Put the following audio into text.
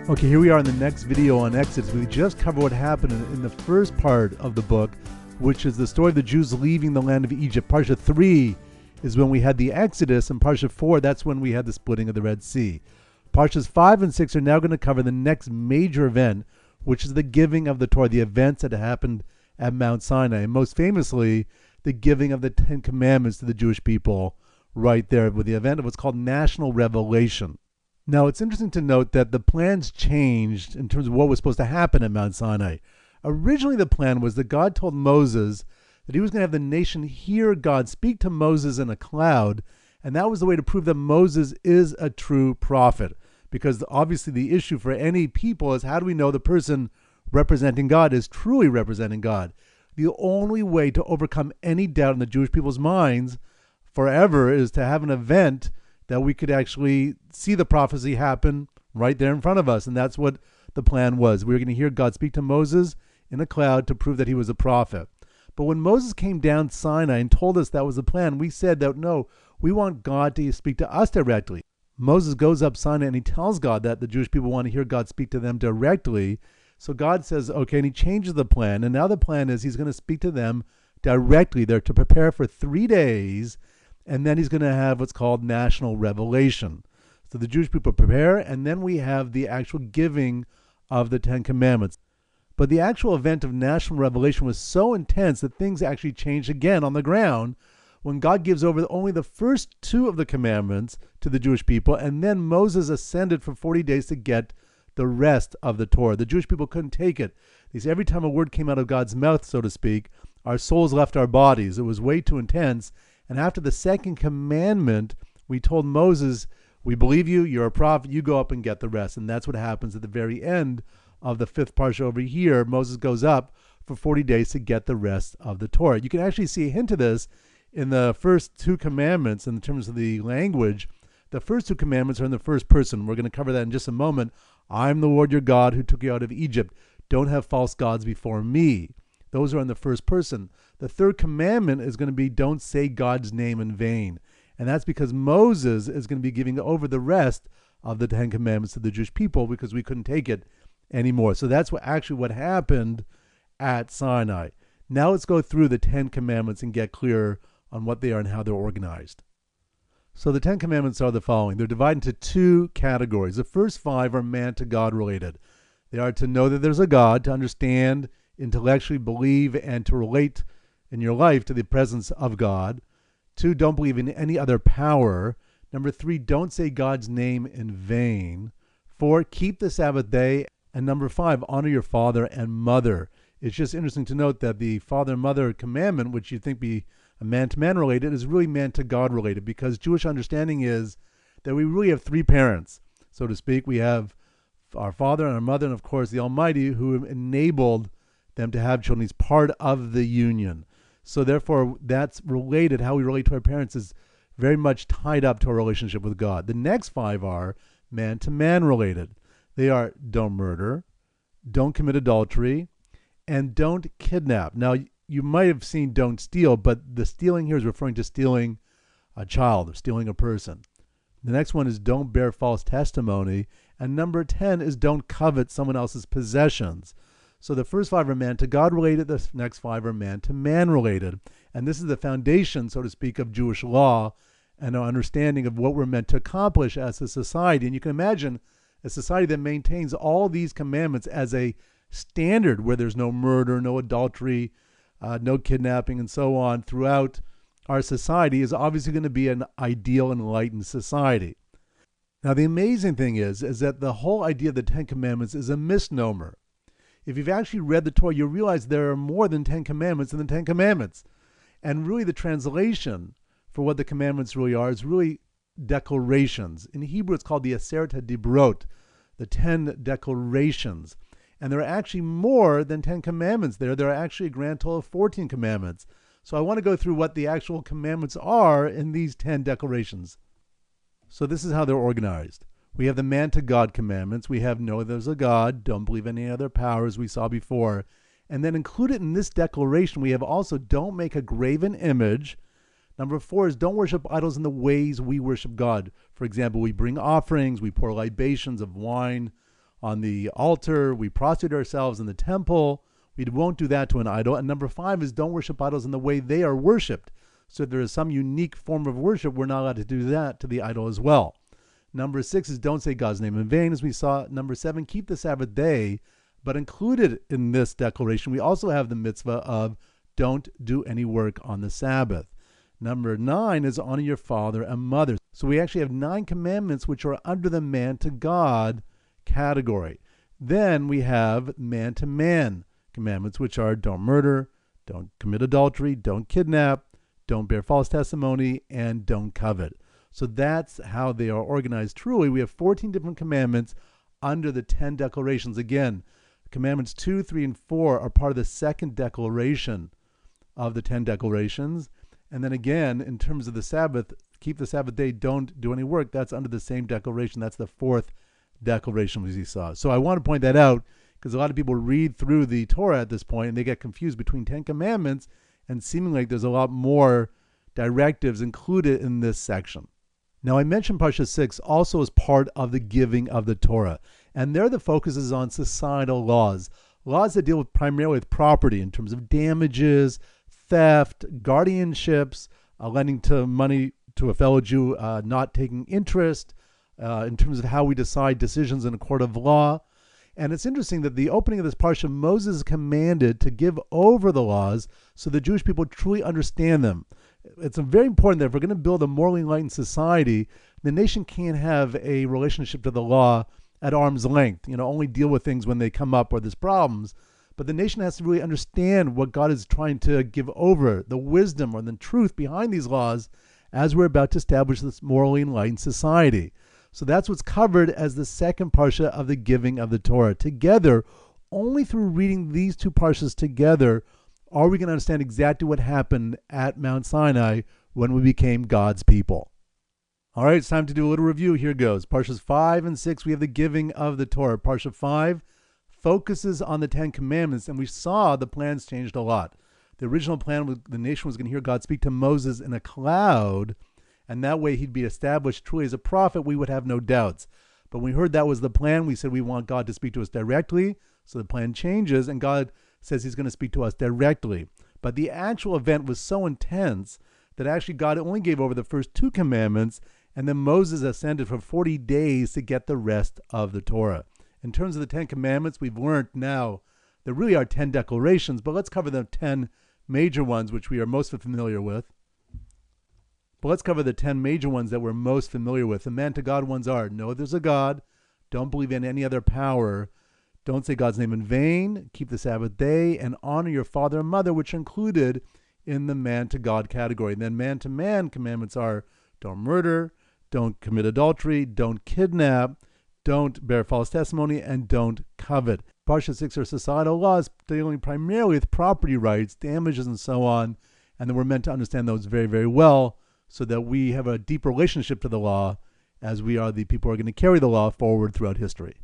Okay, here we are in the next video on Exodus. We just covered what happened in the first part of the book, which is the story of the Jews leaving the land of Egypt. Parsha 3 is when we had the Exodus, and Parsha 4, that's when we had the splitting of the Red Sea. Parshas 5 and 6 are now going to cover the next major event, which is the giving of the Torah, the events that happened at Mount Sinai, and most famously, the giving of the Ten Commandments to the Jewish people right there with the event of what's called national revelation. Now, it's interesting to note that the plans changed in terms of what was supposed to happen at Mount Sinai. Originally, the plan was that God told Moses that he was going to have the nation hear God speak to Moses in a cloud, and that was the way to prove that Moses is a true prophet. Because obviously the issue for any people is, how do we know the person representing God is truly representing God? The only way to overcome any doubt in the Jewish people's minds forever is to have an event that we could actually see the prophecy happen right there in front of us. And that's what the plan was. We were going to hear God speak to Moses in a cloud to prove that he was a prophet. But when Moses came down Sinai and told us that was the plan, we said that no, we want God to speak to us directly. Moses goes up Sinai and he tells God that the Jewish people want to hear God speak to them directly. So God says, okay, and he changes the plan. And now the plan is he's going to speak to them directly. They're to prepare for 3 days, and then he's going to have what's called national revelation. So the Jewish people prepare, and then we have the actual giving of the Ten Commandments. But the actual event of national revelation was so intense that things actually changed again on the ground when God gives over only the first 2 of the commandments to the Jewish people, and then Moses ascended for 40 days to get the rest of the Torah. The Jewish people couldn't take it. They said every time a word came out of God's mouth, so to speak, our souls left our bodies. It was way too intense. And after the second commandment, we told Moses, we believe you, you're a prophet, you go up and get the rest. And that's what happens at the very end of the 5th parsha over here. Moses goes up for 40 days to get the rest of the Torah. You can actually see a hint of this in the first 2 commandments in terms of the language. The first 2 commandments are in the first person. We're going to cover that in just a moment. I'm the Lord your God who took you out of Egypt. Don't have false gods before me. Those are in the first person. The 3rd commandment is going to be, don't say God's name in vain. And that's because Moses is going to be giving over the rest of the 10 commandments to the Jewish people because we couldn't take it anymore. So that's what happened at Sinai. Now let's go through the 10 commandments and get clear on what they are and how they're organized. So the 10 commandments are the following. They're divided into 2 categories. The first 5 are man to God related. They are to know that there's a God, to understand, intellectually believe, and to relate in your life to the presence of God. 2, don't believe in any other power. Number 3, don't say God's name in vain. 4, keep the Sabbath day. And number 5, honor your father and mother. It's just interesting to note that the father and mother commandment, which you'd think be man-to-man related, is really man-to-God related, because Jewish understanding is that we really have 3 parents, so to speak. We have our father and our mother, and of course the Almighty, who enabled them to have children. He's part of the union. So therefore, that's related. How we relate to our parents is very much tied up to our relationship with God. The next 5 are man-to-man related. They are, don't murder, don't commit adultery, and don't kidnap. Now, you might have seen don't steal, but the stealing here is referring to stealing a child or stealing a person. The next one is don't bear false testimony. And number 10 is don't covet someone else's possessions. So the first 5 are man-to-God related. The next 5 are man-to-man related. And this is the foundation, so to speak, of Jewish law and our understanding of what we're meant to accomplish as a society. And you can imagine a society that maintains all these commandments as a standard, where there's no murder, no adultery, no kidnapping, and so on throughout our society, is obviously going to be an ideal, enlightened society. Now, the amazing thing is that the whole idea of the 10 Commandments is a misnomer. If you've actually read the Torah, you'll realize there are more than 10 commandments in the 10 commandments. And really the translation for what the commandments really are is really declarations. In Hebrew, it's called the Aseret HaDibrot, the 10 declarations. And there are actually more than 10 commandments there. There are actually a grand total of 14 commandments. So I want to go through what the actual commandments are in these 10 declarations. So this is how they're organized. We have the man-to-God commandments. We have know there's a God, don't believe in any other powers we saw before. And then included in this declaration, we have also don't make a graven image. Number 4 is don't worship idols in the ways we worship God. For example, we bring offerings, we pour libations of wine on the altar. We prostrate ourselves in the temple. We won't do that to an idol. And number 5 is don't worship idols in the way they are worshipped. So if there is some unique form of worship, we're not allowed to do that to the idol as well. Number 6 is don't say God's name in vain, as we saw. Number 7, keep the Sabbath day. But included in this declaration, we also have the mitzvah of don't do any work on the Sabbath. Number 9 is honor your father and mother. So we actually have 9 commandments which are under the man to God category. Then we have man to man commandments, which are don't murder, don't commit adultery, don't kidnap, don't bear false testimony, and don't covet. So that's how they are organized. Truly, we have 14 different commandments under the 10 declarations. Again, commandments 2, 3, and 4 are part of the second declaration of the 10 declarations. And then again, in terms of the Sabbath, keep the Sabbath day, don't do any work. That's under the same declaration. That's the 4th declaration, as you saw. So I want to point that out because a lot of people read through the Torah at this point and they get confused between 10 commandments and seemingly like there's a lot more directives included in this section. Now, I mentioned Parsha 6 also as part of the giving of the Torah. And there the focus is on societal laws. Laws that deal primarily with property in terms of damages, theft, guardianships, lending to money to a fellow Jew, not taking interest, in terms of how we decide decisions in a court of law. And it's interesting that the opening of this parsha, Moses is commanded to give over the laws so the Jewish people truly understand them. It's very important that if we're going to build a morally enlightened society, the nation can't have a relationship to the law at arm's length, only deal with things when they come up or there's problems. But the nation has to really understand what God is trying to give over, the wisdom or the truth behind these laws as we're about to establish this morally enlightened society. So that's what's covered as the second parsha of the giving of the Torah. Together, only through reading these 2 parshas together are we going to understand exactly what happened at Mount Sinai when we became God's people. All right, it's time to do a little review. Here goes. Parshas 5 and 6, we have the giving of the Torah. Parsha 5 focuses on the 10 commandments, and we saw the plans changed a lot. The original plan was the nation was going to hear God speak to Moses in a cloud, and that way he'd be established truly as a prophet. We would have no doubts. But when we heard that was the plan, we said we want God to speak to us directly. So the plan changes, and God says he's going to speak to us directly. But the actual event was so intense that actually God only gave over the first 2 commandments, and then Moses ascended for 40 days to get the rest of the Torah. In terms of the 10 commandments, we've learned now there really are 10 declarations, but let's cover the 10 major ones, which we are most familiar with. But let's cover the 10 major ones that we're most familiar with. The man to God ones are, know there's a God, don't believe in any other power, don't say God's name in vain, keep the Sabbath day, and honor your father and mother, which are included in the man to God category. And then man to man commandments are, don't murder, don't commit adultery, don't kidnap, don't bear false testimony, and don't covet. Parsha 6 are societal laws dealing primarily with property rights, damages, and so on. And then we're meant to understand those very, very well so that we have a deep relationship to the law as we are the people who are going to carry the law forward throughout history.